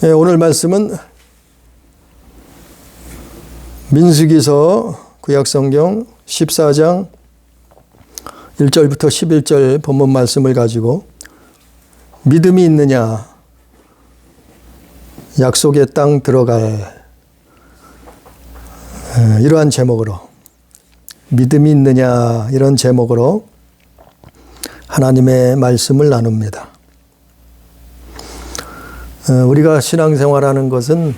네, 오늘 말씀은 민수기서 구약성경 14장 1절부터 11절 본문 말씀을 가지고 믿음이 있느냐, 약속의 땅 들어갈, 이러한 제목으로, 믿음이 있느냐 이런 제목으로 하나님의 말씀을 나눕니다. 우리가 신앙생활하는 것은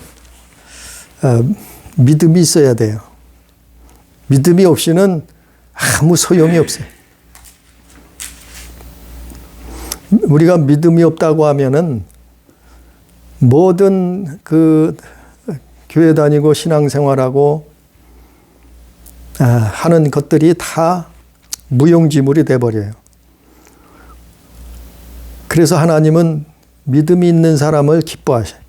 믿음이 있어야 돼요. 믿음이 없이는 아무 소용이 없어요. 우리가 믿음이 없다고 하면은 모든 그 교회 다니고 신앙생활하고 하는 것들이 다 무용지물이 돼버려요. 그래서 하나님은 믿음이 있는 사람을 기뻐하셔요.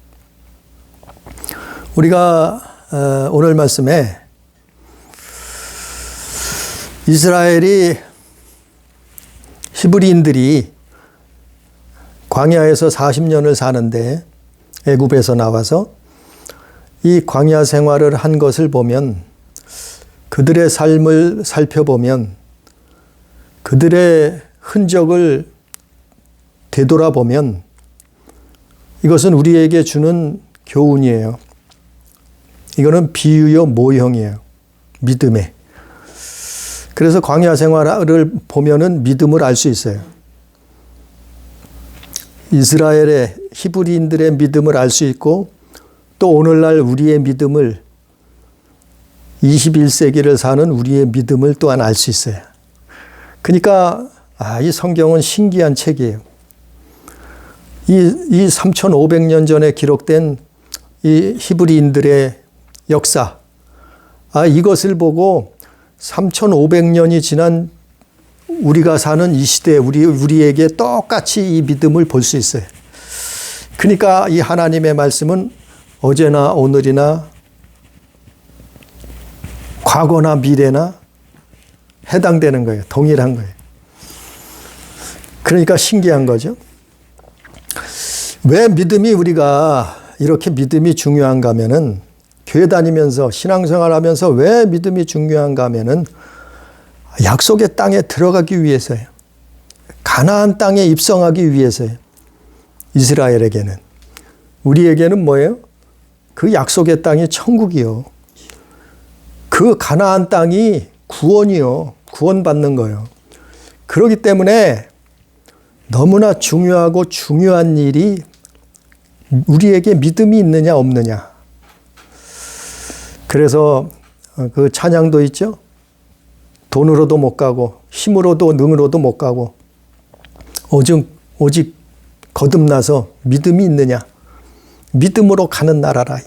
우리가 오늘 말씀에 이스라엘이, 히브리인들이 광야에서 40년을 사는데, 애굽에서 나와서 이 광야 생활을 한 것을 보면, 그들의 삶을 살펴보면, 그들의 흔적을 되돌아보면 이것은 우리에게 주는 교훈이에요. 이거는 비유요 모형이에요. 믿음의. 그래서 광야 생활을 보면은 믿음을 알 수 있어요. 이스라엘의 히브리인들의 믿음을 알 수 있고, 또 오늘날 우리의 믿음을, 21세기를 사는 우리의 믿음을 또한 알 수 있어요. 그러니까 이 성경은 신기한 책이에요. 이 3,500년 전에 기록된 이 히브리인들의 역사, 이것을 보고 3,500년이 지난 우리가 사는 이 시대에 우리에게 똑같이 이 믿음을 볼 수 있어요. 그러니까 이 하나님의 말씀은 어제나 오늘이나 과거나 미래나 해당되는 거예요. 동일한 거예요. 그러니까 신기한 거죠. 왜 믿음이, 우리가 이렇게 믿음이 중요한가 하면은, 교회 다니면서 신앙생활 하면서 왜 믿음이 중요한가 하면은 약속의 땅에 들어가기 위해서예요. 가나안 땅에 입성하기 위해서예요. 이스라엘에게는. 우리에게는 뭐예요? 그 약속의 땅이 천국이요. 그 가나안 땅이 구원이요. 구원받는 거예요. 그렇기 때문에 너무나 중요하고 중요한 일이 우리에게 믿음이 있느냐 없느냐. 그래서 그 찬양도 있죠. 돈으로도 못 가고 힘으로도 능으로도 못 가고 오직 거듭나서 믿음이 있느냐. 믿음으로 가는 나라라.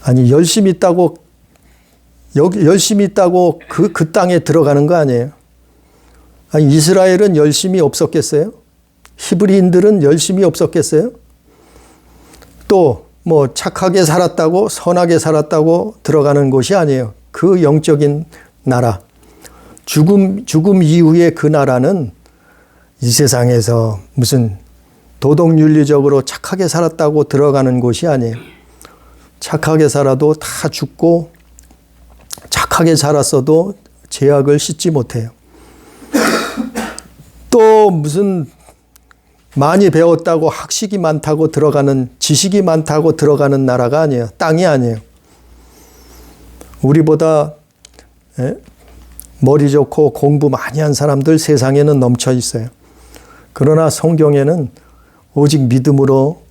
아니 열심히 있다고 그 땅에 들어가는 거 아니에요. 아니 이스라엘은 열심히 없었겠어요? 히브리인들은 열심히 없었겠어요? 또 뭐 착하게 살았다고, 선하게 살았다고 들어가는 곳이 아니에요. 그 영적인 나라, 죽음 이후에 그 나라는 이 세상에서 무슨 도덕윤리적으로 착하게 살았다고 들어가는 곳이 아니에요. 착하게 살아도 다 죽고, 착하게 살았어도 죄악을 씻지 못해요. 또 무슨 많이 배웠다고, 학식이 많다고 들어가는, 지식이 많다고 들어가는 나라가 아니에요. 땅이 아니에요. 우리보다 머리 좋고 공부 많이 한 사람들 세상에는 넘쳐 있어요. 그러나 성경에는 오직 믿음으로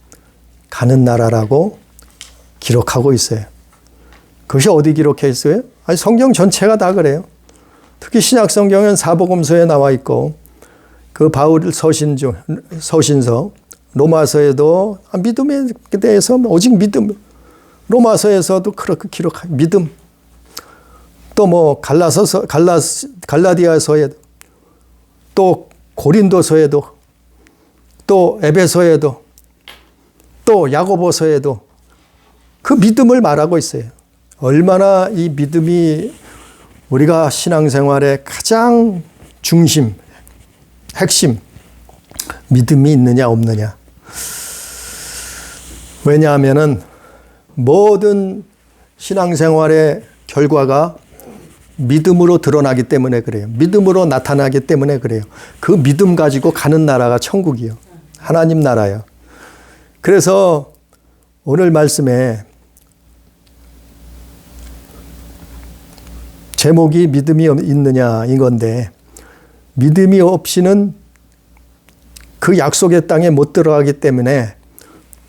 가는 나라라고 기록하고 있어요. 그것이 어디 기록해 있어요? 아니, 성경 전체가 다 그래요. 특히 신약 성경은 사복음서에 나와 있고, 그 바울 서신서 로마서에도 믿음에 대해서 오직 믿음, 로마서에서도 그렇게 기록한 믿음, 또 뭐 갈라디아서에도, 또 고린도서에도, 또 에베소에도, 또 야고보서에도 그 믿음을 말하고 있어요. 얼마나 이 믿음이 우리가 신앙생활의 가장 중심, 핵심, 믿음이 있느냐 없느냐. 왜냐하면은 모든 신앙생활의 결과가 믿음으로 드러나기 때문에 그래요. 믿음으로 나타나기 때문에 그래요. 그 믿음 가지고 가는 나라가 천국이요. 하나님 나라요. 그래서 오늘 말씀에 제목이 믿음이 있느냐 이건데, 믿음이 없이는 그 약속의 땅에 못 들어가기 때문에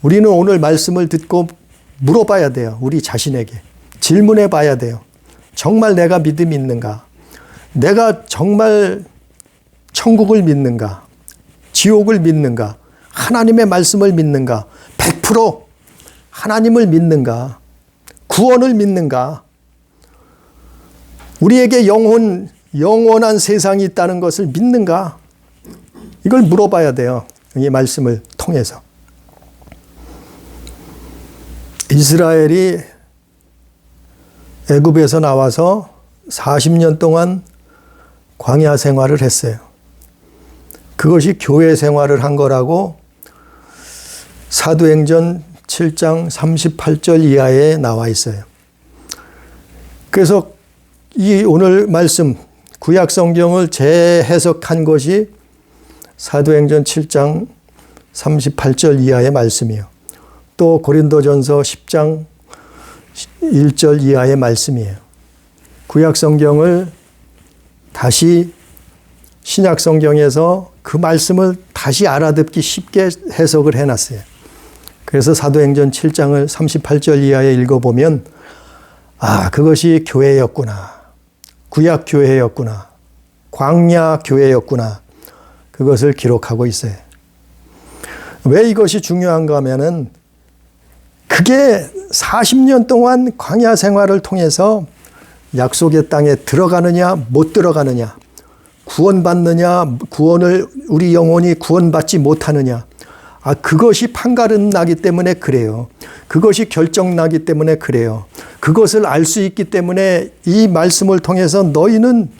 우리는 오늘 말씀을 듣고 물어봐야 돼요. 우리 자신에게 질문해 봐야 돼요. 정말 내가 믿음이 있는가? 내가 정말 천국을 믿는가? 지옥을 믿는가? 하나님의 말씀을 믿는가? 100% 하나님을 믿는가? 구원을 믿는가? 우리에게 영원한 세상이 있다는 것을 믿는가? 이걸 물어봐야 돼요. 이 말씀을 통해서. 이스라엘이 애굽에서 나와서 40년 동안 광야 생활을 했어요. 그것이 교회 생활을 한 거라고 사도행전 7장 38절 이하에 나와 있어요. 그래서 이 오늘 말씀 구약 성경을 재해석한 것이 사도행전 7장 38절 이하의 말씀이에요. 또 고린도전서 10장 1절 이하의 말씀이에요. 구약 성경을 다시 신약 성경에서 그 말씀을 다시 알아듣기 쉽게 해석을 해놨어요. 그래서 사도행전 7장을 38절 이하에 읽어보면 그것이 교회였구나. 구약 교회였구나. 광야 교회였구나. 그것을 기록하고 있어요. 왜 이것이 중요한가 하면은 그게 40년 동안 광야 생활을 통해서 약속의 땅에 들어가느냐 못 들어가느냐, 구원받느냐 우리 영혼이 구원받지 못하느냐, 그것이 판가름 나기 때문에 그래요. 그것이 결정 나기 때문에 그래요. 그것을 알 수 있기 때문에 이 말씀을 통해서 너희는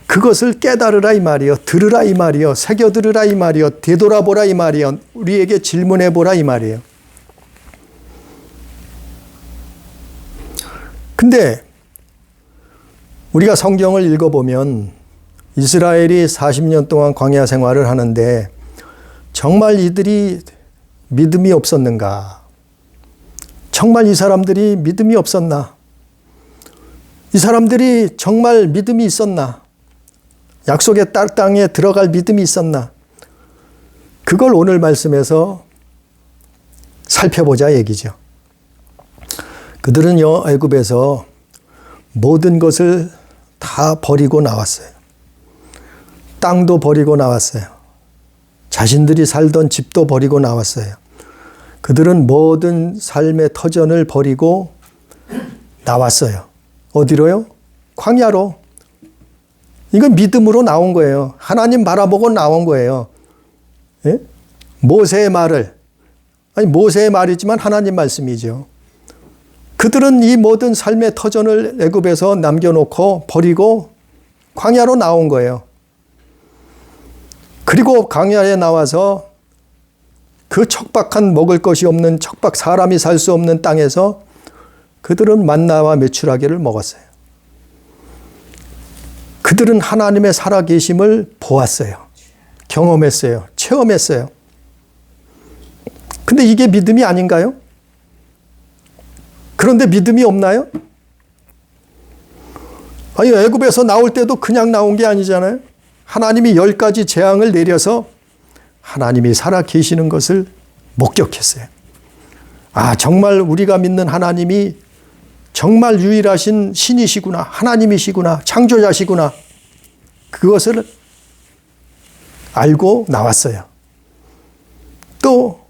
그것을 깨달으라 이 말이요. 들으라 이 말이요. 새겨들으라 이 말이요. 되돌아보라 이 말이요. 우리에게 질문해보라 이 말이에요. 근데 우리가 성경을 읽어보면 이스라엘이 40년 동안 광야 생활을 하는데 정말 이들이 믿음이 없었는가? 정말 이 사람들이 믿음이 없었나? 이 사람들이 정말 믿음이 있었나? 약속의 땅에 들어갈 믿음이 있었나? 그걸 오늘 말씀에서 살펴보자 얘기죠. 그들은요, 애굽에서 모든 것을 다 버리고 나왔어요. 땅도 버리고 나왔어요. 자신들이 살던 집도 버리고 나왔어요. 그들은 모든 삶의 터전을 버리고 나왔어요. 어디로요? 광야로. 이건 믿음으로 나온 거예요. 하나님 바라보고 나온 거예요. 예? 모세의 말을, 모세의 말이지만 하나님 말씀이죠. 그들은 이 모든 삶의 터전을 애굽에서 남겨놓고 버리고 광야로 나온 거예요. 그리고 광야에 나와서 그 척박한 먹을 것이 없는 사람이 살 수 없는 땅에서 그들은 만나와 메추라기를 먹었어요. 그들은 하나님의 살아계심을 보았어요. 경험했어요. 체험했어요. 근데 이게 믿음이 아닌가요? 그런데 믿음이 없나요? 애굽에서 나올 때도 그냥 나온 게 아니잖아요. 하나님이 10가지 재앙을 내려서 하나님이 살아 계시는 것을 목격했어요. 정말 우리가 믿는 하나님이 정말 유일하신 신이시구나, 하나님이시구나, 창조자시구나. 그것을 알고 나왔어요. 또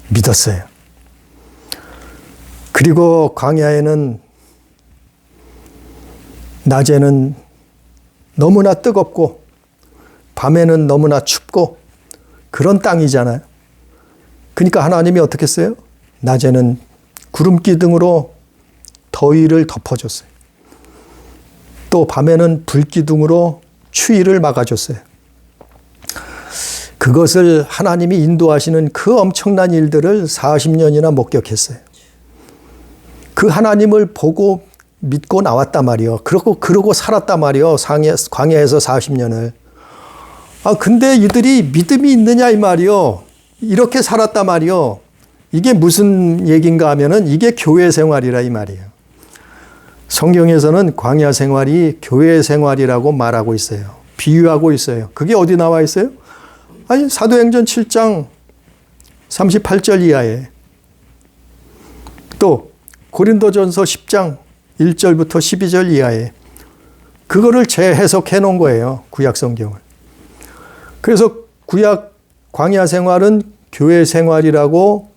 믿었어요. 그리고 광야에는 낮에는 너무나 뜨겁고 밤에는 너무나 춥고 그런 땅이잖아요. 그러니까 하나님이 어떻게 했어요? 낮에는 구름 기둥으로 더위를 덮어줬어요. 또 밤에는 불 기둥으로 추위를 막아줬어요. 그것을 하나님이 인도하시는 그 엄청난 일들을 40년이나 목격했어요. 그 하나님을 보고 믿고 나왔단 말이요. 그러고 살았단 말이요. 광야에서 40년을. 근데 이들이 믿음이 있느냐 이 말이요. 이렇게 살았단 말이요. 이게 무슨 얘기인가 하면은 이게 교회 생활이라 이 말이에요. 성경에서는 광야 생활이 교회 생활이라고 말하고 있어요. 비유하고 있어요. 그게 어디 나와 있어요? 사도행전 7장 38절 이하에, 또 고린도전서 10장 1절부터 12절 이하에 그거를 재해석해 놓은 거예요. 구약 성경을. 그래서 구약 광야 생활은 교회 생활이라고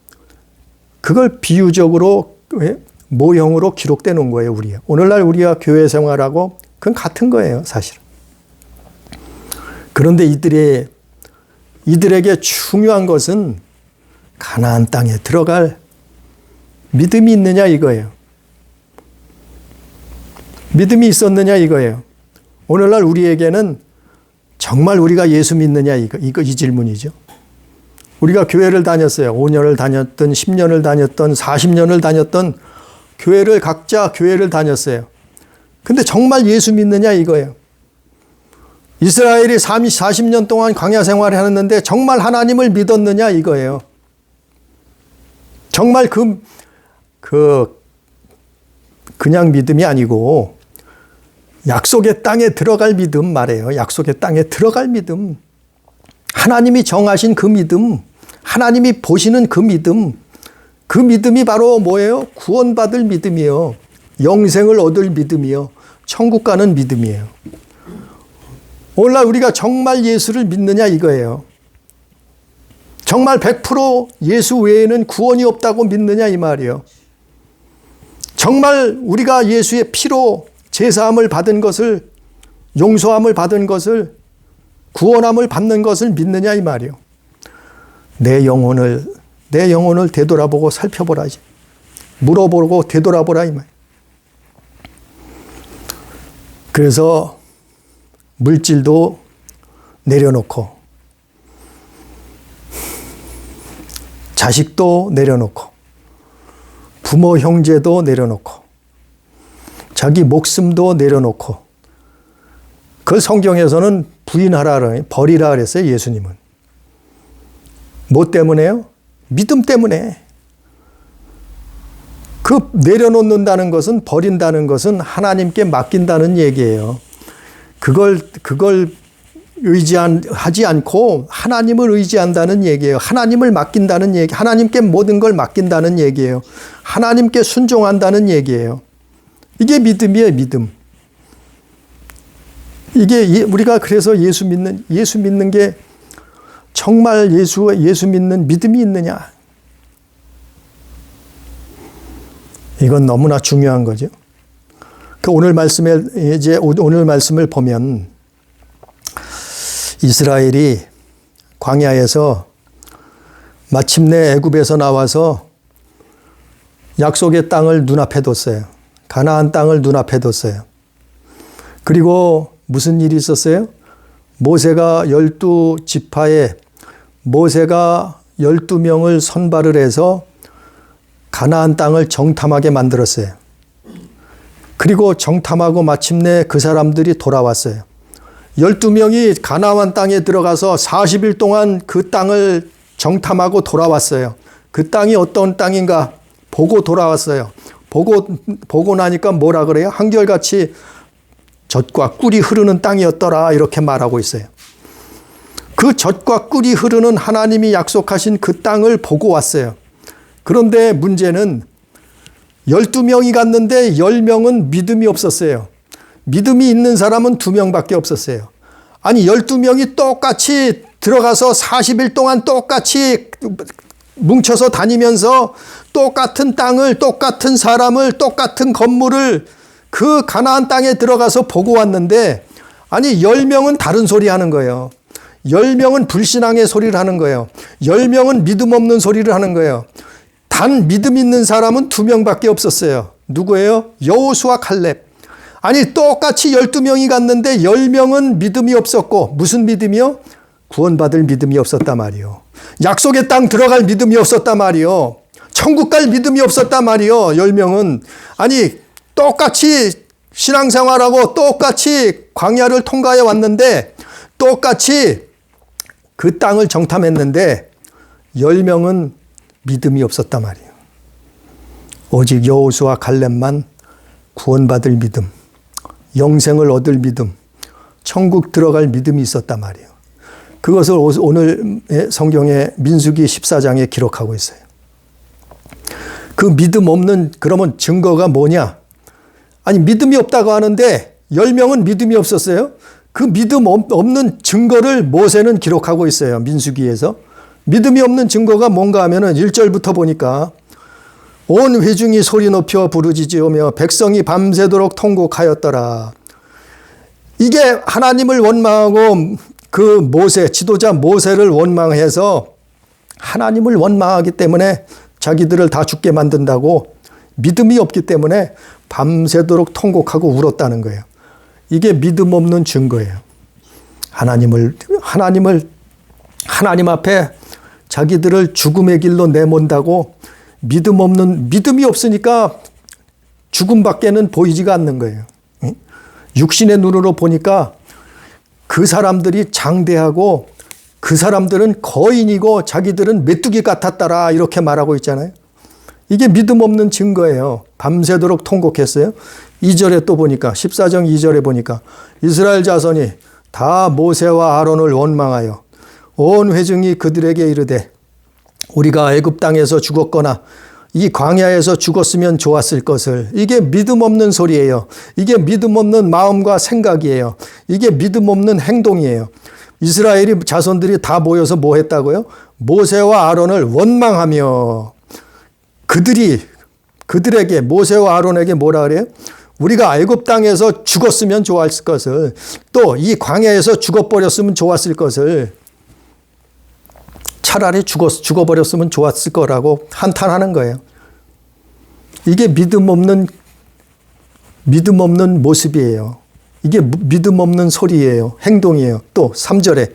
그걸 비유적으로 모형으로 기록돼 놓은 거예요. 오늘날 우리가 교회 생활하고 그건 같은 거예요. 사실은. 그런데 이들에게 중요한 것은 가나안 땅에 들어갈 믿음이 있느냐 이거예요. 믿음이 있었느냐 이거예요. 오늘날 우리에게는 정말 우리가 예수 믿느냐 이 질문이죠. 우리가 교회를 다녔어요. 5년을 다녔던 10년을 다녔던 40년을 다녔던 각자 교회를 다녔어요. 근데 정말 예수 믿느냐 이거예요. 이스라엘이 40년 동안 광야 생활을 했는데 정말 하나님을 믿었느냐 이거예요. 정말 그냥 믿음이 아니고 약속의 땅에 들어갈 믿음 말이에요. 약속의 땅에 들어갈 믿음. 하나님이 정하신 그 믿음, 하나님이 보시는 그 믿음, 그 믿음이 바로 뭐예요? 구원받을 믿음이요. 영생을 얻을 믿음이요. 천국 가는 믿음이에요. 오늘날 우리가 정말 예수를 믿느냐 이거예요. 정말 100% 예수 외에는 구원이 없다고 믿느냐 이 말이에요. 정말 우리가 예수의 피로 제사함을 받은 것을, 용서함을 받은 것을, 구원함을 받는 것을 믿느냐 이 말이에요. 내 영혼을 되돌아보고 살펴보라지. 물어보고 되돌아보라 이 말이에요. 그래서 물질도 내려놓고 자식도 내려놓고 부모 형제도 내려놓고 자기 목숨도 내려놓고, 그걸 성경에서는 부인하라, 버리라 그랬어요. 예수님은. 뭐 때문에요? 믿음 때문에. 그 내려놓는다는 것은, 버린다는 것은 하나님께 맡긴다는 얘기예요. 그걸 의지하지 않고 하나님을 의지한다는 얘기예요. 하나님을 맡긴다는 얘기, 하나님께 모든 걸 맡긴다는 얘기예요. 하나님께 순종한다는 얘기예요. 이게 믿음이에요, 믿음. 이게 우리가 그래서 예수 믿는 게 정말 예수 믿는 믿음이 있느냐. 이건 너무나 중요한 거죠. 오늘 말씀을 보면 이스라엘이 광야에서 마침내 애굽에서 나와서 약속의 땅을 눈앞에 뒀어요. 가나안 땅을 눈앞에 뒀어요. 그리고 무슨 일이 있었어요? 모세가 12지파에 모세가 12명을 선발을 해서 가나안 땅을 정탐하게 만들었어요. 그리고 정탐하고 마침내 그 사람들이 돌아왔어요. 12명이 가나안 땅에 들어가서 40일 동안 그 땅을 정탐하고 돌아왔어요. 그 땅이 어떤 땅인가 보고 돌아왔어요. 보고 나니까 뭐라 그래요? 한결같이 젖과 꿀이 흐르는 땅이었더라, 이렇게 말하고 있어요. 그 젖과 꿀이 흐르는 하나님이 약속하신 그 땅을 보고 왔어요. 그런데 문제는 12명이 갔는데 10명은 믿음이 없었어요. 믿음이 있는 사람은 2명밖에 없었어요. 아니 12명이 똑같이 들어가서 40일 동안 똑같이 뭉쳐서 다니면서 똑같은 땅을, 똑같은 사람을, 똑같은 건물을 그 가나안 땅에 들어가서 보고 왔는데, 아니 10명은 다른 소리 하는 거예요. 10명은 불신앙의 소리를 하는 거예요. 10명은 믿음 없는 소리를 하는 거예요. 단 믿음 있는 사람은 2명밖에 없었어요. 누구예요? 여호수아 칼렙. 아니 똑같이 12명이 갔는데 10명은 믿음이 없었고, 무슨 믿음이요? 구원받을 믿음이 없었단 말이요. 약속의 땅 들어갈 믿음이 없었단 말이요. 천국 갈 믿음이 없었단 말이요. 10명은. 아니 똑같이 신앙생활하고 똑같이 광야를 통과해 왔는데 똑같이 그 땅을 정탐했는데 10명은 믿음이 없었단 말이에요. 오직 여호수아 칼렙만 구원받을 믿음, 영생을 얻을 믿음, 천국 들어갈 믿음이 있었단 말이에요. 그것을 오늘 성경의 민수기 14장에 기록하고 있어요. 그 믿음 없는 그러면 증거가 뭐냐? 아니 믿음이 없다고 하는데 10명은 믿음이 없었어요. 그 믿음 없는 증거를 모세는 기록하고 있어요. 민수기에서. 믿음이 없는 증거가 뭔가 하면은 1절부터 보니까 온 회중이 소리 높여 부르짖으며 백성이 밤새도록 통곡하였더라. 이게 하나님을 원망하고 그 모세, 지도자 모세를 원망해서 하나님을 원망하기 때문에 자기들을 다 죽게 만든다고 믿음이 없기 때문에 밤새도록 통곡하고 울었다는 거예요. 이게 믿음 없는 증거예요. 하나님 앞에 자기들을 죽음의 길로 내몬다고 믿음이 없으니까 죽음밖에는 보이지가 않는 거예요. 육신의 눈으로 보니까 그 사람들이 장대하고 그 사람들은 거인이고 자기들은 메뚜기 같았더라 이렇게 말하고 있잖아요. 이게 믿음 없는 증거예요. 밤새도록 통곡했어요. 2절에 또 보니까 14장 2절에 보니까 이스라엘 자손이 다 모세와 아론을 원망하여 온 회중이 그들에게 이르되 우리가 애굽 땅에서 죽었거나 이 광야에서 죽었으면 좋았을 것을. 이게 믿음 없는 소리예요. 이게 믿음 없는 마음과 생각이에요. 이게 믿음 없는 행동이에요. 이스라엘이 자손들이 다 모여서 뭐 했다고요? 모세와 아론을 원망하며 그들에게 모세와 아론에게 뭐라 그래요? 우리가 애굽 땅에서 죽었으면 좋았을 것을, 또 이 광야에서 죽어버렸으면 좋았을 것을, 차라리 죽어버렸으면 좋았을 거라고 한탄하는 거예요. 이게 믿음 없는 모습이에요. 이게 믿음 없는 소리예요. 행동이에요. 또 3절에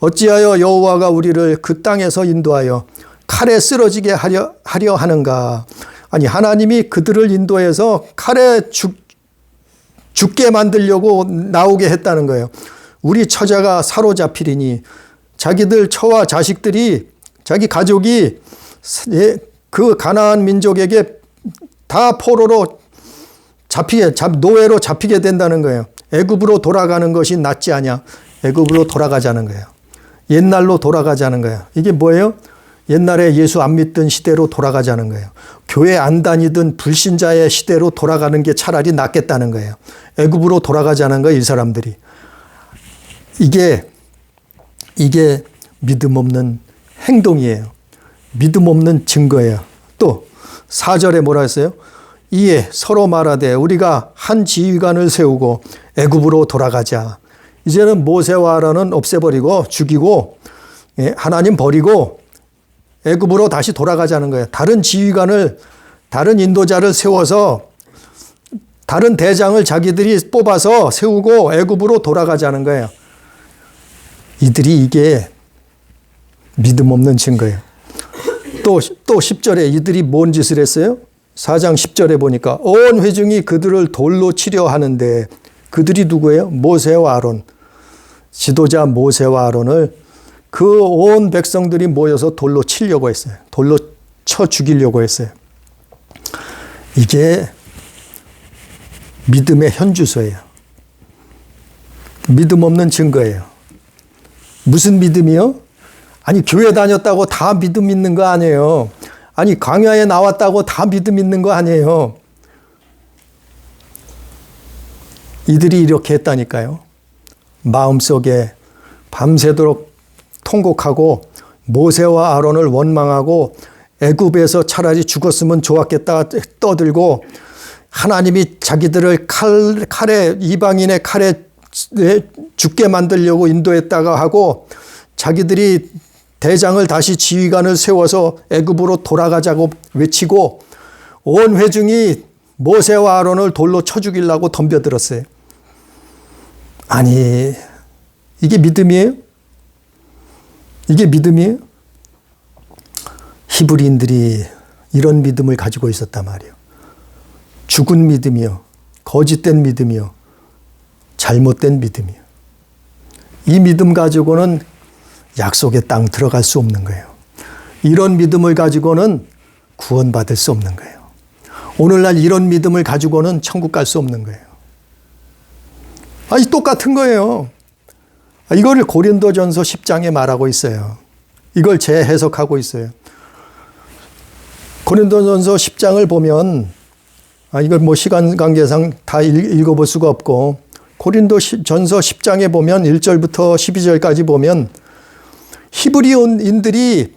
어찌하여 여호와가 우리를 그 땅에서 인도하여 칼에 쓰러지게 하려 하는가. 아니 하나님이 그들을 인도해서 칼에 죽게 만들려고 나오게 했다는 거예요. 우리 처자가 사로잡히리니, 자기들 처와 자식들이, 자기 가족이 그 가나안 민족에게 다 포로로 노예로 잡히게 된다는 거예요. 애굽으로 돌아가는 것이 낫지 않냐. 애굽으로 돌아가자는 거예요. 옛날로 돌아가자는 거예요. 이게 뭐예요? 옛날에 예수 안 믿던 시대로 돌아가자는 거예요. 교회 안 다니던 불신자의 시대로 돌아가는 게 차라리 낫겠다는 거예요. 애굽으로 돌아가자는 거예요, 이 사람들이. 이게 믿음 없는 행동이에요. 믿음 없는 증거예요. 또 4절에 뭐라 했어요? 이에 서로 말하되 우리가 한 지휘관을 세우고 애굽으로 돌아가자. 이제는 모세와 아론은 없애버리고 죽이고 하나님 버리고 애굽으로 다시 돌아가자는 거예요. 다른 지휘관을, 다른 인도자를 세워서 다른 대장을 자기들이 뽑아서 세우고 애굽으로 돌아가자는 거예요. 이게 믿음 없는 증거예요. 또 10절에 이들이 뭔 짓을 했어요? 4장 10절에 보니까 온 회중이 그들을 돌로 치려 하는데, 그들이 누구예요? 모세와 아론. 지도자 모세와 아론을 그 온 백성들이 모여서 돌로 치려고 했어요. 돌로 쳐 죽이려고 했어요. 이게 믿음의 현주소예요. 믿음 없는 증거예요. 무슨 믿음이요? 아니 교회 다녔다고 다 믿음 있는 거 아니에요. 아니 광야에 나왔다고 다 믿음 있는 거 아니에요. 이들이 이렇게 했다니까요. 마음속에 밤새도록 통곡하고 모세와 아론을 원망하고 애굽에서 차라리 죽었으면 좋았겠다 떠들고, 하나님이 자기들을 칼에 이방인의 칼에 죽게 만들려고 인도했다가 하고, 자기들이 대장을 다시 지휘관을 세워서 애굽으로 돌아가자고 외치고, 온 회중이 모세와 아론을 돌로 쳐 죽이려고 덤벼들었어요. 아니 이게 믿음이에요? 이게 믿음이에요? 히브리인들이 이런 믿음을 가지고 있었단 말이에요. 죽은 믿음이요. 거짓된 믿음이요. 잘못된 믿음이요. 이 믿음 가지고는 약속의 땅 들어갈 수 없는 거예요. 이런 믿음을 가지고는 구원받을 수 없는 거예요. 오늘날 이런 믿음을 가지고는 천국 갈 수 없는 거예요. 아니, 똑같은 거예요. 이걸 고린도전서 10장에 말하고 있어요. 이걸 재해석하고 있어요. 고린도전서 10장을 보면, 이걸 뭐 시간 관계상 다 읽어볼 수가 없고, 고린도전서 10장에 보면 1절부터 12절까지 보면 히브리인들이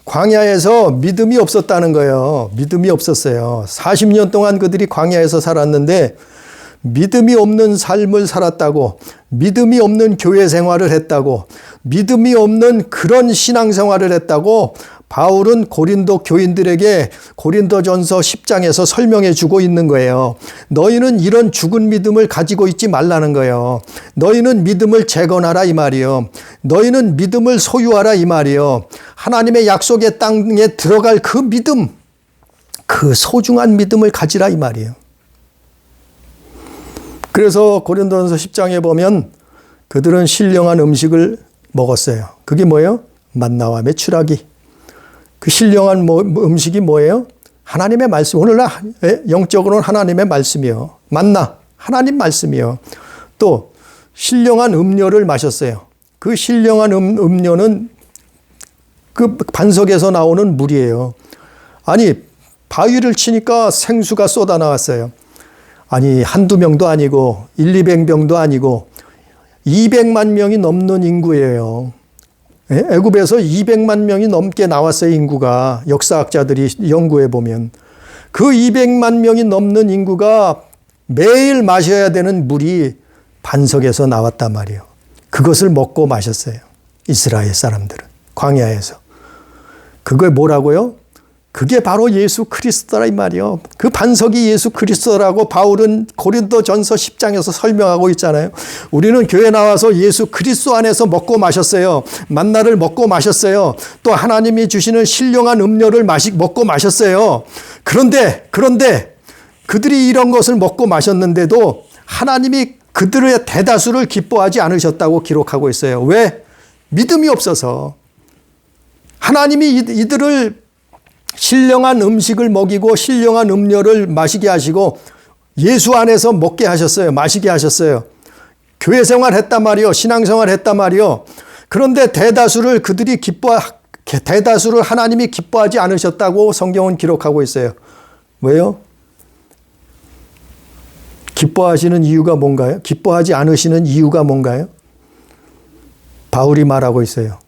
광야에서 믿음이 없었다는 거예요. 믿음이 없었어요. 40년 동안 그들이 광야에서 살았는데 믿음이 없는 삶을 살았다고, 믿음이 없는 교회 생활을 했다고, 믿음이 없는 그런 신앙 생활을 했다고 바울은 고린도 교인들에게 고린도전서 10장에서 설명해 주고 있는 거예요. 너희는 이런 죽은 믿음을 가지고 있지 말라는 거예요. 너희는 믿음을 재건하라 이 말이요. 너희는 믿음을 소유하라 이 말이요. 하나님의 약속의 땅에 들어갈 그 믿음, 그 소중한 믿음을 가지라 이 말이에요. 그래서 고린도전서 10장에 보면 그들은 신령한 음식을 먹었어요. 그게 뭐예요? 만나와 메추라기. 그 신령한 음식이 뭐예요? 하나님의 말씀. 오늘날 영적으로는 하나님의 말씀이요. 만나, 하나님 말씀이요. 또 신령한 음료를 마셨어요. 그 신령한 음료는 그 반석에서 나오는 물이에요. 아니, 바위를 치니까 생수가 쏟아 나왔어요. 아니, 한두 명도 아니고 200병도 아니고 200만 명이 넘는 인구예요. 애굽에서 200만 명이 넘게 나왔어요. 인구가. 역사학자들이 연구해 보면. 그 200만 명이 넘는 인구가 매일 마셔야 되는 물이 반석에서 나왔단 말이에요. 그것을 먹고 마셨어요. 이스라엘 사람들은. 광야에서. 그게 뭐라고요? 그게 바로 예수 그리스도라 이 말이요. 그 반석이 예수 그리스도라고 바울은 고린도전서 10장에서 설명하고 있잖아요. 우리는 교회 나와서 예수 그리스도 안에서 먹고 마셨어요. 만나를 먹고 마셨어요. 또 하나님이 주시는 신령한 음료를 먹고 마셨어요. 그런데 그들이 이런 것을 먹고 마셨는데도 하나님이 그들의 대다수를 기뻐하지 않으셨다고 기록하고 있어요. 왜? 믿음이 없어서. 하나님이 이들을 신령한 음식을 먹이고 신령한 음료를 마시게 하시고 예수 안에서 먹게 하셨어요. 마시게 하셨어요. 교회 생활 했단 말이요. 신앙 생활 했단 말이요. 그런데 대다수를 하나님이 기뻐하지 않으셨다고 성경은 기록하고 있어요. 왜요? 기뻐하시는 이유가 뭔가요? 기뻐하지 않으시는 이유가 뭔가요? 바울이 말하고 있어요.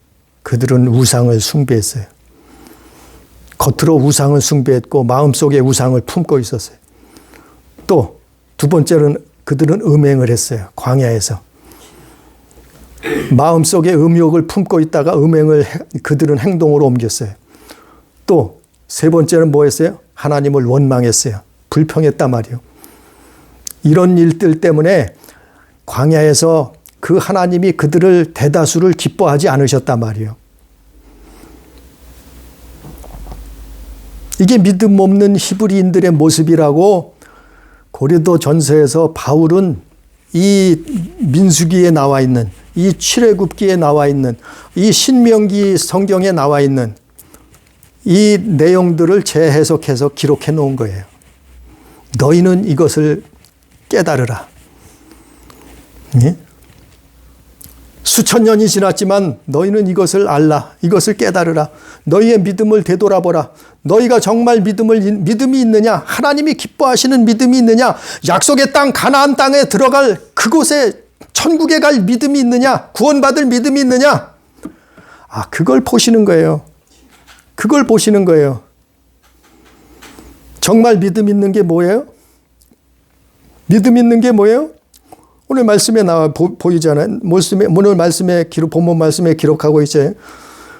그들은 우상을 숭배했어요. 겉으로 우상을 숭배했고 마음속에 우상을 품고 있었어요. 또 두 번째는 그들은 음행을 했어요. 광야에서. 마음속에 음욕을 품고 있다가 그들은 행동으로 옮겼어요. 또 세 번째는 뭐 했어요? 하나님을 원망했어요. 불평했단 말이에요. 이런 일들 때문에 광야에서 그 하나님이 그들을 대다수를 기뻐하지 않으셨단 말이에요. 이게 믿음 없는 히브리인들의 모습이라고 고린도전서에서 바울은 이 민수기에 나와 있는, 이 출애굽기에 나와 있는, 이 신명기 성경에 나와 있는 이 내용들을 재해석해서 기록해 놓은 거예요. 너희는 이것을 깨달으라. 예? 수천 년이 지났지만 너희는 이것을 알라. 이것을 깨달으라. 너희의 믿음을 되돌아보라. 너희가 정말 믿음이 있느냐? 하나님이 기뻐하시는 믿음이 있느냐? 약속의 땅 가나안 땅에 들어갈 그곳에 천국에 갈 믿음이 있느냐? 구원받을 믿음이 있느냐? 그걸 보시는 거예요. 그걸 보시는 거예요. 정말 믿음 있는 게 뭐예요? 믿음 있는 게 뭐예요? 오늘 말씀에 보이잖아요. 오늘 말씀에 본문 말씀에 기록하고 있어요.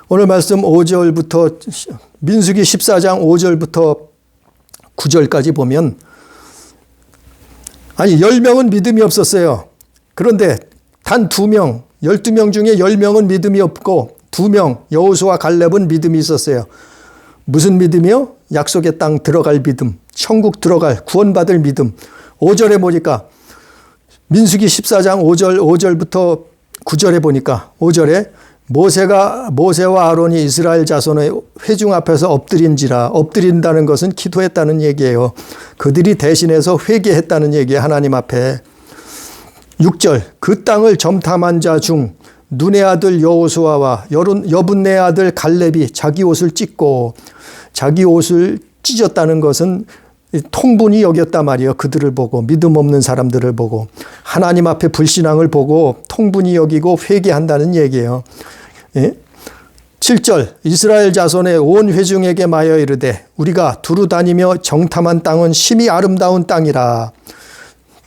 오늘 말씀 5절부터 민수기 14장 5절부터 9절까지 보면 10명은 믿음이 없었어요. 그런데 단 2명, 12명 중에 10명은 믿음이 없고 두 명, 여호수아 갈렙은 믿음이 있었어요. 무슨 믿음이요? 약속의 땅 들어갈 믿음, 천국 들어갈 구원받을 믿음. 5절에 보니까 민수기 14장 5절부터 9절에 보니까 5절에 모세와 아론이 이스라엘 자손의 회중 앞에서 엎드린다는 것은 기도했다는 얘기예요. 그들이 대신해서 회개했다는 얘기예요. 하나님 앞에. 6절 그 땅을 점탐한 자 중 눈의 아들 여호수아와 여분네 아들 갈렙이 자기 옷을 찢고, 자기 옷을 찢었다는 것은 통분이 여겼단 말이에요. 그들을 보고, 믿음 없는 사람들을 보고, 하나님 앞에 불신앙을 보고 통분이 여기고 회개한다는 얘기예요. 예? 7절 이스라엘 자손의 온 회중에게 마여 이르되 우리가 두루 다니며 정탐한 땅은 심히 아름다운 땅이라.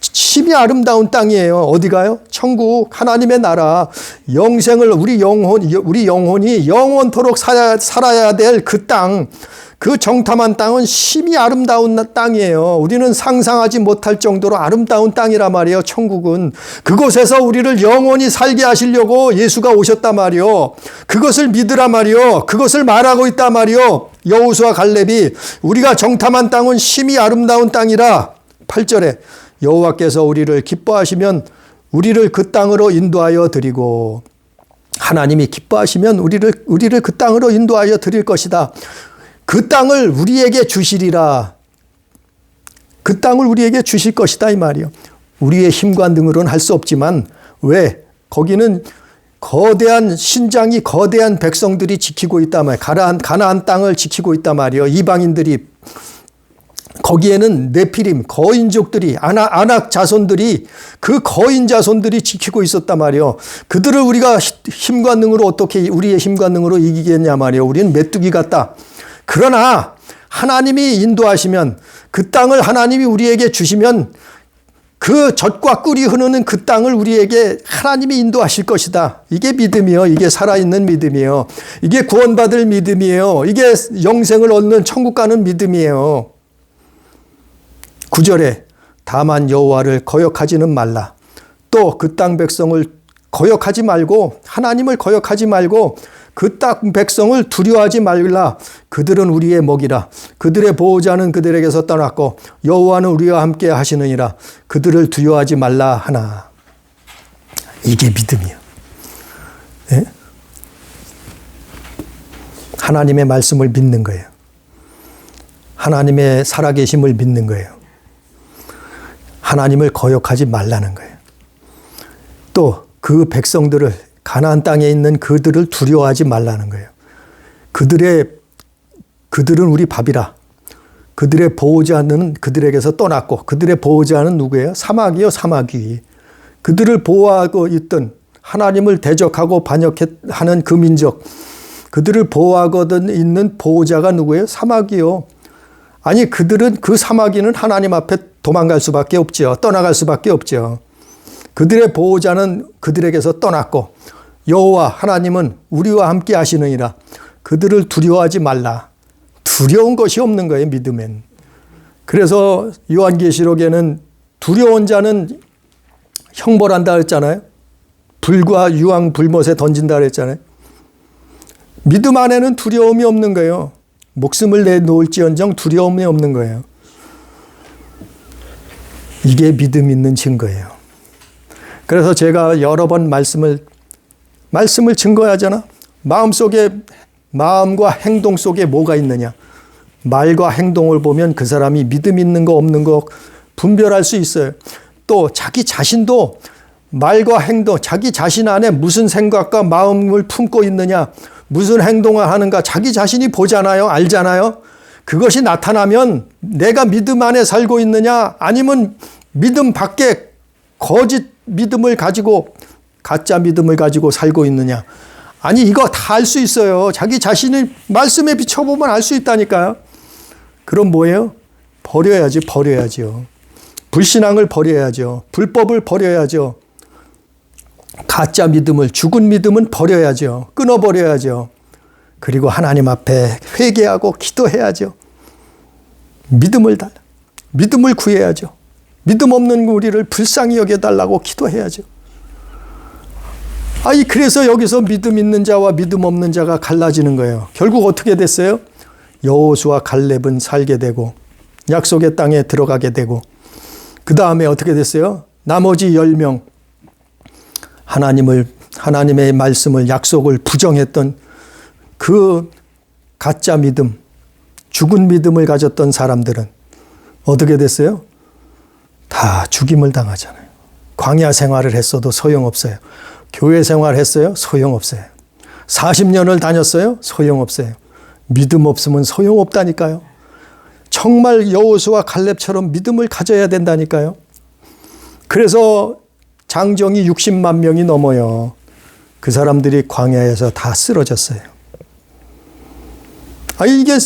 심히 아름다운 땅이에요. 어디가요? 천국, 하나님의 나라, 영생을 우리 영혼이 영원토록 살아야 될 그 땅, 그 정탐한 땅은 심히 아름다운 땅이에요. 우리는 상상하지 못할 정도로 아름다운 땅이란 말이에요. 천국은. 그곳에서 우리를 영원히 살게 하시려고 예수가 오셨단 말이에요. 그것을 믿으란 말이에요. 그것을 말하고 있단 말이에요. 여호수아 갈렙이 우리가 정탐한 땅은 심히 아름다운 땅이라. 8절에 여호와께서 우리를 기뻐하시면 우리를 그 땅으로 인도하여 드리고, 하나님이 기뻐하시면 우리를 그 땅으로 인도하여 드릴 것이다. 그 땅을 우리에게 주시리라. 그 땅을 우리에게 주실 것이다 이 말이요. 우리의 힘과 능으로는 할 수 없지만, 왜? 거기는 거대한 신장이 거대한 백성들이 지키고 있단 말이에요. 가나안 땅을 지키고 있단 말이에요. 이방인들이. 거기에는 네피림, 거인족들이, 아낙 자손들이, 그 거인 자손들이 지키고 있었단 말이에요. 그들을 우리가 힘과 능으로 어떻게 우리의 힘과 능으로 이기겠냐 말이에요. 우리는 메뚜기 같다. 그러나 하나님이 인도하시면, 그 땅을 하나님이 우리에게 주시면 그 젖과 꿀이 흐르는 그 땅을 우리에게 하나님이 인도하실 것이다. 이게 믿음이요. 이게 살아있는 믿음이에요. 이게 구원받을 믿음이에요. 이게 영생을 얻는 천국 가는 믿음이에요. 9절에 다만 여호와를 거역하지는 말라. 또 그 땅 백성을 거역하지 말고, 하나님을 거역하지 말고 그 땅 백성을 두려워하지 말라. 그들은 우리의 먹이라. 그들의 보호자는 그들에게서 떠났고 여호와는 우리와 함께 하시느니라. 그들을 두려워하지 말라 하나. 이게 믿음이에요. 네? 하나님의 말씀을 믿는 거예요. 하나님의 살아계심을 믿는 거예요. 하나님을 거역하지 말라는 거예요. 또 그 백성들을, 가나안 땅에 있는 그들을 두려워하지 말라는 거예요. 그들은 우리 밥이라. 그들의 보호자는 그들에게서 떠났고, 그들의 보호자는 누구예요? 사마귀요, 사마귀. 그들을 보호하고 있던, 하나님을 대적하고 반역하는 그 민족, 그들을 보호하거든 있는 보호자가 누구예요? 사마귀요. 아니, 그 사마귀는 하나님 앞에 도망갈 수밖에 없죠. 떠나갈 수밖에 없죠. 그들의 보호자는 그들에게서 떠났고 여호와 하나님은 우리와 함께 하시느니라. 그들을 두려워하지 말라. 두려운 것이 없는 거예요, 믿음엔. 그래서 요한계시록에는 두려운 자는 형벌한다 그랬잖아요. 불과 유황 불못에 던진다 그랬잖아요. 믿음 안에는 두려움이 없는 거예요. 목숨을 내놓을지언정 두려움이 없는 거예요. 이게 믿음 있는 증거예요. 그래서 제가 여러 번 말씀을 증거하잖아. 마음과 행동 속에 뭐가 있느냐. 말과 행동을 보면 그 사람이 믿음 있는 거 없는 거 분별할 수 있어요. 또 자기 자신도 말과 행동, 자기 자신 안에 무슨 생각과 마음을 품고 있느냐, 무슨 행동을 하는가 자기 자신이 보잖아요. 알잖아요. 그것이 나타나면 내가 믿음 안에 살고 있느냐, 아니면 믿음 밖에 거짓 믿음을 가지고, 가짜 믿음을 가지고 살고 있느냐. 아니, 이거 다 알 수 있어요. 자기 자신을 말씀에 비춰보면 알 수 있다니까요. 그럼 뭐예요? 버려야죠. 불신앙을 버려야죠. 불법을 버려야죠. 가짜 믿음을, 죽은 믿음은 버려야죠. 끊어버려야죠. 그리고 하나님 앞에 회개하고 기도해야죠. 믿음을 구해야죠. 믿음 없는 우리를 불쌍히 여겨달라고 기도해야죠. 그래서 여기서 믿음 있는 자와 믿음 없는 자가 갈라지는 거예요. 결국 어떻게 됐어요? 여호수아 칼렙은 살게 되고 약속의 땅에 들어가게 되고, 그 다음에 어떻게 됐어요? 나머지 10명, 하나님의 말씀을, 약속을 부정했던 그 가짜 믿음, 죽은 믿음을 가졌던 사람들은 어떻게 됐어요? 다 죽임을 당하잖아요. 광야 생활을 했어도 소용없어요. 교회 생활했어요? 소용없어요. 40년을 다녔어요? 소용없어요. 믿음 없으면 소용없다니까요. 정말 여호수아 칼렙처럼 믿음을 가져야 된다니까요. 그래서 장정이 60만 명이 넘어요. 그 사람들이 광야에서 다 쓰러졌어요. 이게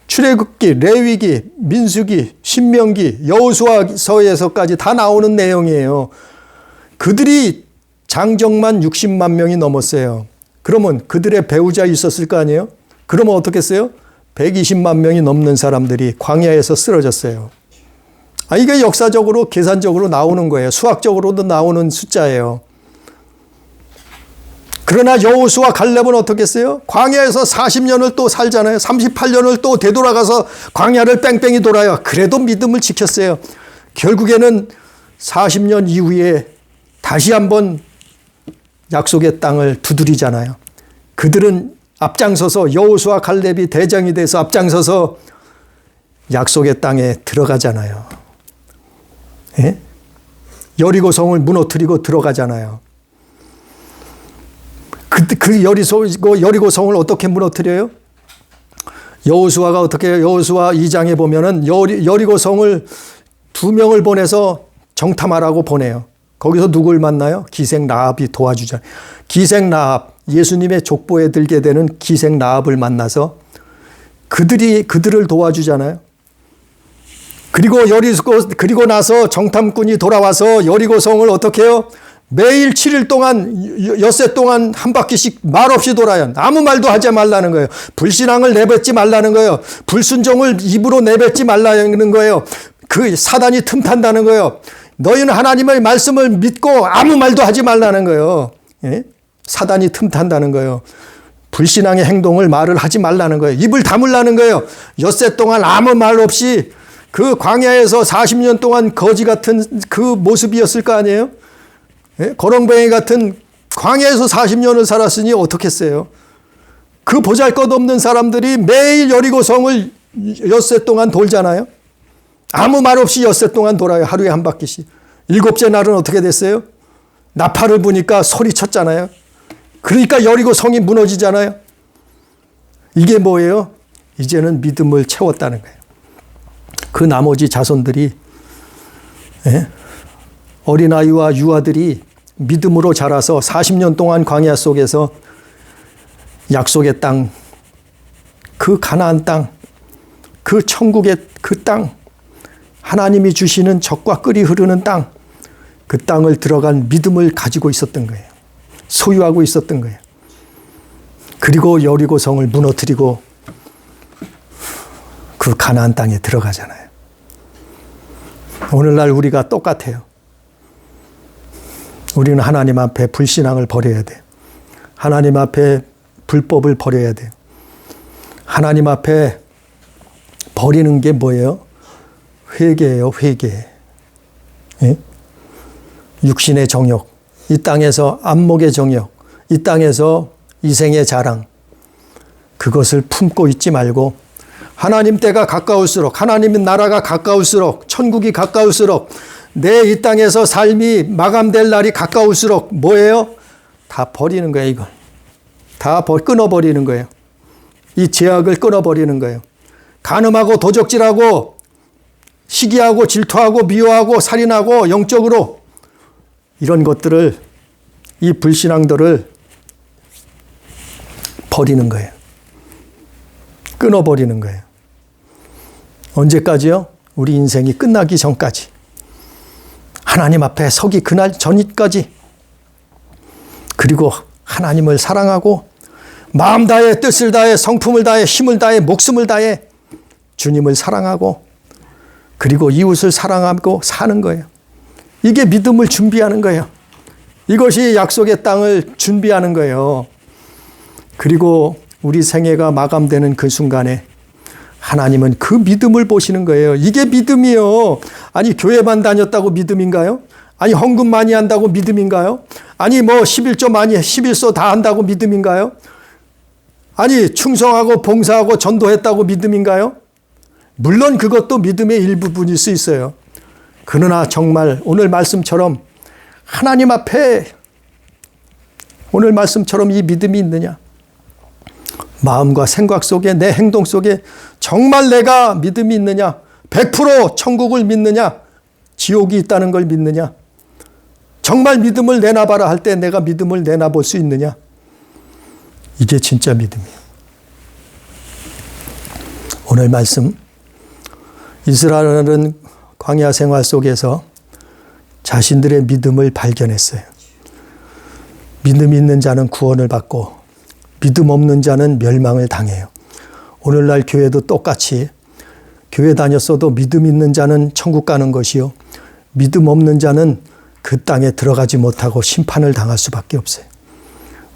출애굽기, 레위기, 민수기, 신명기, 여호수아서에서까지 다 나오는 내용이에요. 그들이 장정만 60만 명이 넘었어요. 그러면 그들의 배우자 있었을 거 아니에요? 그러면 어떻겠어요? 120만 명이 넘는 사람들이 광야에서 쓰러졌어요. 이게 역사적으로, 계산적으로 나오는 거예요. 수학적으로도 나오는 숫자예요. 그러나 여호수아 갈렙은 어떻게 했어요? 광야에서 40년을 또 살잖아요. 38년을 또 되돌아가서 광야를 뺑뺑이 돌아요. 그래도 믿음을 지켰어요. 결국에는 40년 이후에 다시 한번 약속의 땅을 두드리잖아요. 그들은 앞장서서, 여호수아 갈렙이 대장이 돼서 앞장서서 약속의 땅에 들어가잖아요. 예? 여리고성을 무너뜨리고 들어가잖아요. 그 여리고성을 어떻게 무너뜨려요? 여호수아가 어떻게 해요? 여호수아 2장에 보면은 여리고성을 2명을 보내서 정탐하라고 보내요. 거기서 누굴 만나요? 기생 라합이 도와주잖아요. 기생 라합, 예수님의 족보에 들게 되는 기생 라합을 만나서 그들을 도와주잖아요. 그리고 나서 정탐꾼이 돌아와서 여리고성을 어떻게 해요? 매일 7일 동안, 엿새 동안 한 바퀴씩 말없이 돌아요. 아무 말도 하지 말라는 거예요. 불신앙을 내뱉지 말라는 거예요. 불순종을 입으로 내뱉지 말라는 거예요. 그 사단이 틈탄다는 거예요. 너희는 하나님의 말씀을 믿고 아무 말도 하지 말라는 거예요. 예? 사단이 틈탄다는 거예요. 불신앙의 행동을 말을 하지 말라는 거예요. 입을 다물라는 거예요. 엿새 동안 아무 말 없이 그 광야에서 40년 동안 거지 같은 그 모습이었을 거 아니에요? 예? 거렁뱅이 같은 광야에서 40년을 살았으니 어떻겠어요? 그 보잘것없는 사람들이 매일 여리고성을 엿새 동안 돌잖아요. 아무 말 없이 엿새 동안 돌아요. 하루에 한 바퀴씩. 7째 날은 어떻게 됐어요? 나팔을 부니까 소리쳤잖아요. 그러니까 여리고성이 무너지잖아요. 이게 뭐예요? 이제는 믿음을 채웠다는 거예요. 그 나머지 자손들이, 예? 어린아이와 유아들이 믿음으로 자라서 40년 동안 광야 속에서 약속의 땅, 그 가나안 땅, 그 천국의 그 땅, 하나님이 주시는 젖과 꿀이 흐르는 땅, 그 땅을 들어간 믿음을 가지고 있었던 거예요. 소유하고 있었던 거예요. 그리고 여리고성을 무너뜨리고 그 가나안 땅에 들어가잖아요. 오늘날 우리가 똑같아요. 우리는 하나님 앞에 불신앙을 버려야 돼요. 하나님 앞에 불법을 버려야 돼요. 하나님 앞에 버리는 게 뭐예요? 회개예요, 회개. 예? 육신의 정욕, 이 땅에서 안목의 정욕, 이 땅에서 이생의 자랑, 그것을 품고 있지 말고 하나님 때가 가까울수록, 하나님의 나라가 가까울수록, 천국이 가까울수록, 내 이 땅에서 삶이 마감될 날이 가까울수록 뭐예요? 다 버리는 거예요, 이걸. 다 끊어버리는 거예요. 이 제약을 끊어버리는 거예요. 간음하고 도적질하고 시기하고 질투하고 미워하고 살인하고 영적으로 이런 것들을, 이 불신앙들을 버리는 거예요. 끊어버리는 거예요. 언제까지요? 우리 인생이 끝나기 전까지. 하나님 앞에 서기 그날 전까지. 그리고 하나님을 사랑하고 마음 다해, 뜻을 다해, 성품을 다해, 힘을 다해, 목숨을 다해 주님을 사랑하고 그리고 이웃을 사랑하고 사는 거예요. 이게 믿음을 준비하는 거예요. 이것이 약속의 땅을 준비하는 거예요. 그리고 우리 생애가 마감되는 그 순간에 하나님은 그 믿음을 보시는 거예요. 이게 믿음이요. 아니 교회만 다녔다고 믿음인가요? 아니 헌금 많이 한다고 믿음인가요? 아니 뭐 11조 많이 11소 다 한다고 믿음인가요? 아니 충성하고 봉사하고 전도했다고 믿음인가요? 물론 그것도 믿음의 일부분일 수 있어요. 그러나 정말 오늘 말씀처럼 하나님 앞에 오늘 말씀처럼 이 믿음이 있느냐? 마음과 생각 속에 내 행동 속에 정말 내가 믿음이 있느냐? 100% 천국을 믿느냐? 지옥이 있다는 걸 믿느냐? 정말 믿음을 내놔봐라 할 때 내가 믿음을 내놔볼 수 있느냐? 이게 진짜 믿음이에요. 오늘 말씀 이스라엘은 광야 생활 속에서 자신들의 믿음을 발견했어요. 믿음이 있는 자는 구원을 받고 믿음 없는 자는 멸망을 당해요. 오늘날 교회도 똑같이 교회 다녔어도 믿음 있는 자는 천국 가는 것이요. 믿음 없는 자는 그 땅에 들어가지 못하고 심판을 당할 수밖에 없어요.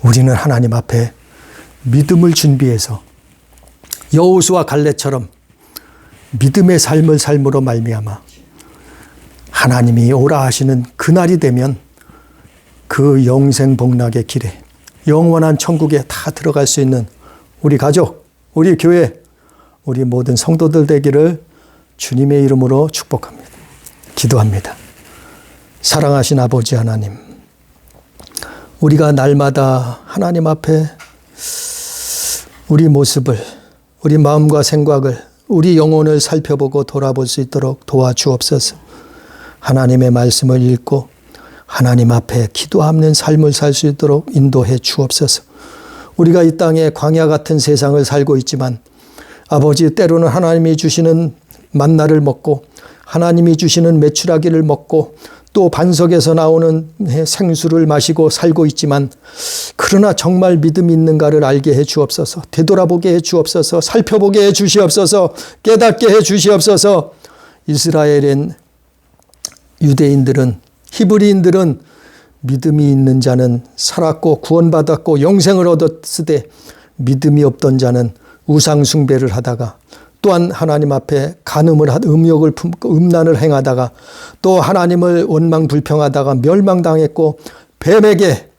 우리는 하나님 앞에 믿음을 준비해서 여호수아 갈렙처럼 믿음의 삶을 삶으로 말미암아 하나님이 오라 하시는 그날이 되면 그 영생 복락의 길에 영원한 천국에 다 들어갈 수 있는 우리 가족, 우리 교회, 우리 모든 성도들 되기를 주님의 이름으로 축복합니다. 기도합니다. 사랑하신 아버지 하나님, 우리가 날마다 하나님 앞에 우리 모습을, 우리 마음과 생각을, 우리 영혼을 살펴보고 돌아볼 수 있도록 도와주옵소서. 하나님의 말씀을 읽고 하나님 앞에 기도하는 삶을 살 수 있도록 인도해 주옵소서. 우리가 이 땅에 광야 같은 세상을 살고 있지만 아버지, 때로는 하나님이 주시는 만나를 먹고 하나님이 주시는 메추라기를 먹고 또 반석에서 나오는 생수를 마시고 살고 있지만 그러나 정말 믿음이 있는가를 알게 해 주옵소서. 되돌아보게 해 주옵소서. 살펴보게 해 주시옵소서. 깨닫게 해 주시옵소서. 이스라엘인 유대인들은, 히브리인들은 믿음이 있는 자는 살았고 구원받았고 영생을 얻었으되 믿음이 없던 자는 우상 숭배를 하다가 또한 하나님 앞에 간음을 음욕을 품고 음란을 행하다가 또 하나님을 원망 불평하다가 멸망당했고 뱀에게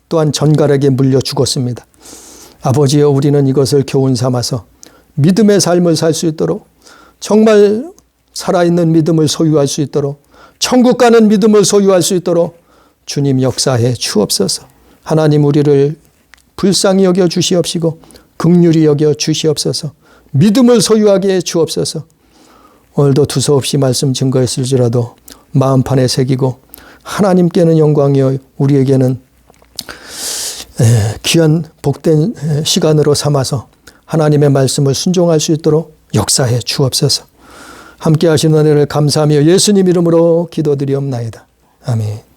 또한 전갈에게 물려 죽었습니다. 아버지여, 우리는 이것을 교훈 삼아서 믿음의 삶을 살 수 있도록, 정말 살아있는 믿음을 소유할 수 있도록, 천국 가는 믿음을 소유할 수 있도록 주님 역사해 주옵소서. 하나님, 우리를 불쌍히 여겨 주시옵시고 긍휼히 여겨 주시옵소서. 믿음을 소유하게 해 주옵소서. 오늘도 두서없이 말씀 증거했을지라도 마음판에 새기고 하나님께는 영광이요 우리에게는 귀한 복된 시간으로 삼아서 하나님의 말씀을 순종할 수 있도록 역사해 주옵소서. 함께 하시는 은혜를 감사하며 예수님 이름으로 기도드리옵나이다. 아멘.